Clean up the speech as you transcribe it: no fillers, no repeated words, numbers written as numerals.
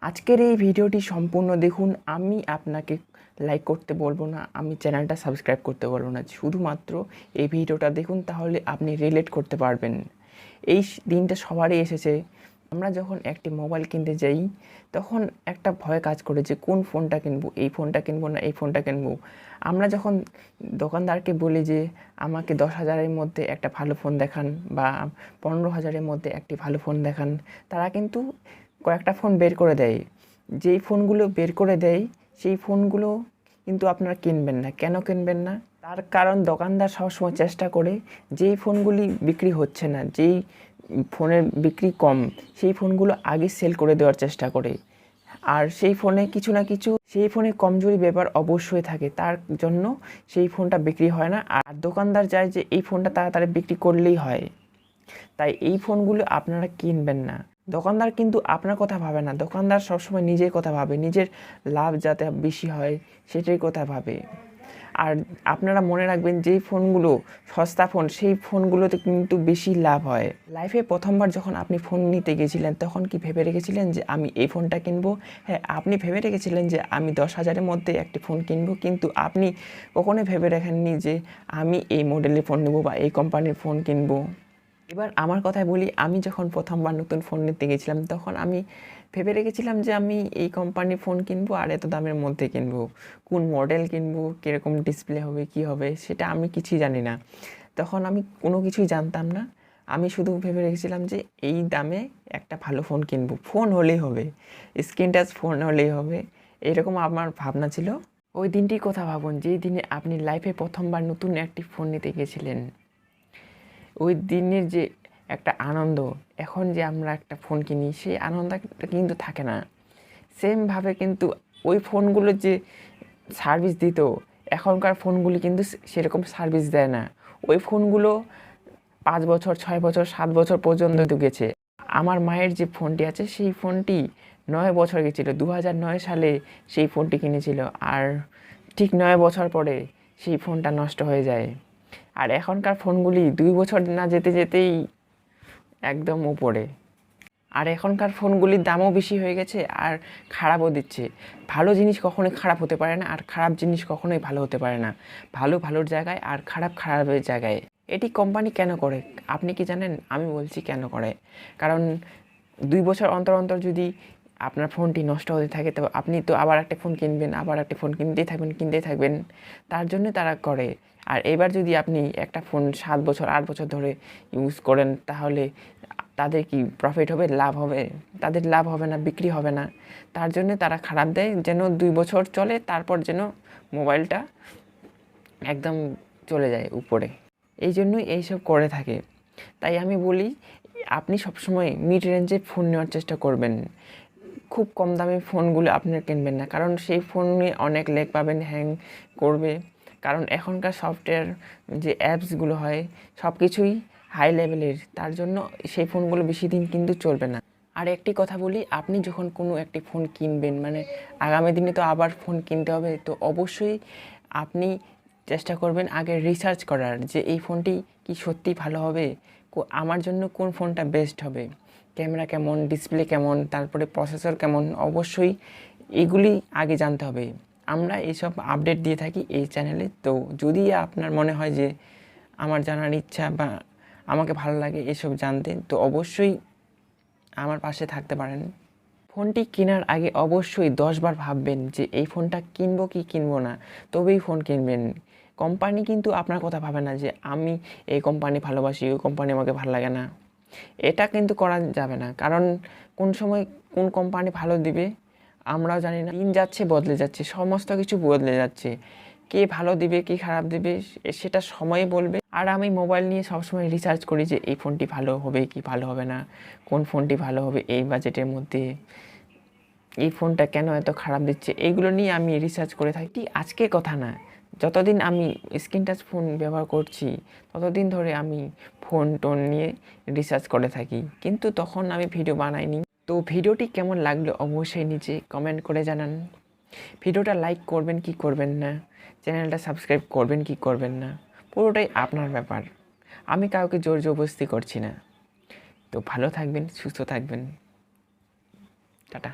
আজকের এই ভিডিওটি সম্পূর্ণ দেখুন। আমি আপনাকে লাইক করতে বলবো না, আমি চ্যানেলটা সাবস্ক্রাইব করতে বলবো না, শুধুমাত্র এই ভিডিওটা দেখুন, তাহলে আপনি রিলেট করতে পারবেন। এই দিনটা সবারই এসেছে। আমরা যখন একটি মোবাইল কিনতে যাই তখন একটা ভয় কাজ করে যে কোন ফোনটা কিনবো, এই ফোনটা কিনবো না এই ফোনটা কিনবো। আমরা যখন দোকানদারকে বলি যে আমাকে 10,000-এর মধ্যে একটা ভালো ফোন দেখান বা 15,000-এর মধ্যে একটি ভালো ফোন দেখান, তারা কিন্তু কয়েকটা ফোন বের করে দেয়। যেই ফোনগুলো বের করে দেয় সেই ফোনগুলো কিন্তু আপনারা কিনবেন না। কেন কিনবেন না? তার কারণ দোকানদার সবসময় চেষ্টা করে যেই ফোনগুলি বিক্রি হচ্ছে না, যেই ফোনের বিক্রি কম, সেই ফোনগুলো আগে সেল করে দেওয়ার চেষ্টা করে। আর সেই ফোনে কিছু না কিছু, সেই ফোনে কমজোরি ব্যাপার অবশ্যই থাকে, তার জন্য সেই ফোনটা বিক্রি হয় না। আর দোকানদার চায় যে এই ফোনটা তাড়াতাড়ি বিক্রি করলেই হয়, তাই এই ফোনগুলো আপনারা কিনবেন না। দোকানদার কিন্তু আপনার কথা ভাবে না, দোকানদার সবসময় নিজের কথা ভাবে, নিজের লাভ যাতে বেশি হয় সেটাই কথা ভাবে। আর আপনারা মনে রাখবেন যেই ফোনগুলো সস্তা ফোন, সেই ফোনগুলোতে কিন্তু বেশি লাভ হয়। লাইফে প্রথমবার যখন আপনি ফোন নিতে গেছিলেন তখন কি ভেবে রেখেছিলেন যে আমি এই ফোনটা কিনবো? হ্যাঁ, আপনি ভেবে রেখেছিলেন যে আমি 10,000-এর মধ্যে একটি ফোন কিনবো, কিন্তু আপনি কখনোই ভেবে রাখেননি যে আমি এই মডেলের ফোন নেবো বা এই কোম্পানির ফোন কিনবো। এবার আমার কথাই বলি, আমি যখন প্রথমবার নতুন ফোন নিতে গেছিলাম তখন আমি ভেবে রেখেছিলাম যে আমি এই কোম্পানির ফোন কিনবো আর এত দামের মধ্যে কিনবো। কোন মডেল কিনবো, কীরকম ডিসপ্লে হবে, কি হবে, সেটা আমি কিছুই জানি না। তখন আমি কোনো কিছুই জানতাম না। আমি শুধু ভেবে রেখেছিলাম যে এই দামে একটা ভালো ফোন কিনবো, ফোন হলেই হবে, স্ক্রিন টাচ ফোন হলেই হবে, এরকম আমার ভাবনা ছিল। ওই দিনটির কথা ভাবুন যেই দিনে আপনি লাইফে প্রথমবার নতুন একটি ফোন নিতে গেছিলেন। ওই দিনের যে একটা আনন্দ, এখন যে আমরা একটা ফোন কিনি সেই আনন্দটা কিন্তু থাকে না। সেমভাবে কিন্তু ওই ফোনগুলো যে সার্ভিস দিত, এখনকার ফোনগুলি কিন্তু সেরকম সার্ভিস দেয় না। ওই ফোনগুলো 5 বছর, 6 বছর, 7 বছর পর্যন্ত গেছে। আমার মায়ের যে ফোনটি আছে সেই ফোনটি 9 বছর গেছিলো, 2009 সালে সেই ফোনটি কিনেছিল। আর ঠিক 9 বছর পরে সেই ফোনটা নষ্ট হয়ে যায়। আর এখনকার ফোনগুলি 2 বছর না যেতে যেতেই একদম উপরে। আর এখনকার ফোনগুলির দামও বেশি হয়ে গেছে আর খারাপও দিচ্ছে। ভালো জিনিস কখনোই খারাপ হতে পারে না, আর খারাপ জিনিস কখনোই ভালো হতে পারে না। ভালো ভালোর জায়গায় আর খারাপ খারাপের জায়গায়। এটি কোম্পানি কেন করে আপনি কি জানেন? আমি বলছি কেন করে। কারণ 2 বছর অন্তর অন্তর যদি আপনার ফোনটি নষ্ট হতে থাকে তো আপনি তো আবার একটা ফোন কিনবেন, আবার একটা ফোন কিনতেই থাকবেন, তার জন্য তারা করে। আর এবার যদি আপনি একটা ফোন 7 বছর 8 বছর ধরে ইউজ করেন তাহলে তাদের কি প্রফিট হবে, লাভ হবে? তাদের লাভ হবে না, বিক্রি হবে না। তার জন্য তারা খারাপ দেয় যেন 2 বছর চলে, তারপর যেন মোবাইলটা একদম চলে যায় উপরে। এই জন্যই এইসব করে থাকে। তাই আমি বলি আপনি সবসময় মিড রেঞ্জে ফোন নেওয়ার চেষ্টা করবেন। খুব কম দামি ফোনগুলো আপনার কিনবেন না, কারণ সেই ফোনে অনেক ল্যাগ পাবেন, হ্যাং করবে। কারণ এখনকার সফটওয়্যার যে অ্যাপসগুলো হয় সব কিছুই হাই লেভেলের, তার জন্য সেই ফোনগুলো বেশি দিন কিন্তু চলবে না। আর একটি কথা বলি, আপনি যখন কোনো একটি ফোন কিনবেন, মানে আগামী দিনে তো আবার ফোন কিনতে হবে, তো অবশ্যই আপনি চেষ্টা করবেন আগে রিসার্চ করার যে এই ফোনটি কি সত্যি ভালো হবে, আমার জন্য কোন ফোনটা বেস্ট হবে, ক্যামেরা কেমন, ডিসপ্লে কেমন, তারপরে প্রসেসর কেমন, অবশ্যই এগুলি আগে জানতে হবে। আমরা এইসব আপডেট দিয়ে থাকি এই চ্যানেলে। তো যদি আপনার মনে হয় যে আমার জানার ইচ্ছা বা আমাকে ভালো লাগে এসব জানতে, তো অবশ্যই আমার পাশে থাকতে পারেন। ফোনটি কেনার আগে অবশ্যই 10 বার ভাববেন যে এই ফোনটা কিনবো কি কিনবো না, তবেই ফোন কিনবেন। কোম্পানি কিন্তু আপনার কথা ভাবে না যে আমি এই কোম্পানি ভালোবাসি, ওই কোম্পানি আমাকে ভালো লাগে না। এটা কিন্তু করা যাবে না, কারণ কোন সময় কোন কোম্পানি ভালো দিবে আমরাও জানি না। দিন যাচ্ছে, বদলে যাচ্ছে, সমস্ত কিছু বদলে যাচ্ছে। কে ভালো দিবে কি খারাপ দিবে সেটা সময় বলবে। আর আমি মোবাইল নিয়ে সবসময় রিসার্চ করি যে এই ফোনটি ভালো হবে কি ভালো হবে না, কোন ফোনটি ভালো হবে এই বাজেটের মধ্যে, এই ফোনটা কেন এত খারাপ দিচ্ছে, এইগুলো নিয়ে আমি রিসার্চ করে থাকি। আজকের কথা না, যতদিন আমি স্ক্রিন টাচ ফোন ব্যবহার করছি ততদিন ধরে আমি ফোন টোন নিয়ে রিসার্চ করে থাকি, কিন্তু তখন আমি ভিডিও বানাইনি। তো ভিডিওটি কেমন লাগলো অবশ্যই নিচে কমেন্ট করে জানান। ভিডিওটা লাইক করবেন কি করবেন না, চ্যানেলটা সাবস্ক্রাইব করবেন কি করবেন না, পুরোটাই আপনার ব্যাপার। আমি কাউকে জোর জবরদস্তি করছি না। তো ভালো থাকবেন, সুস্থ থাকবেন, টাটা।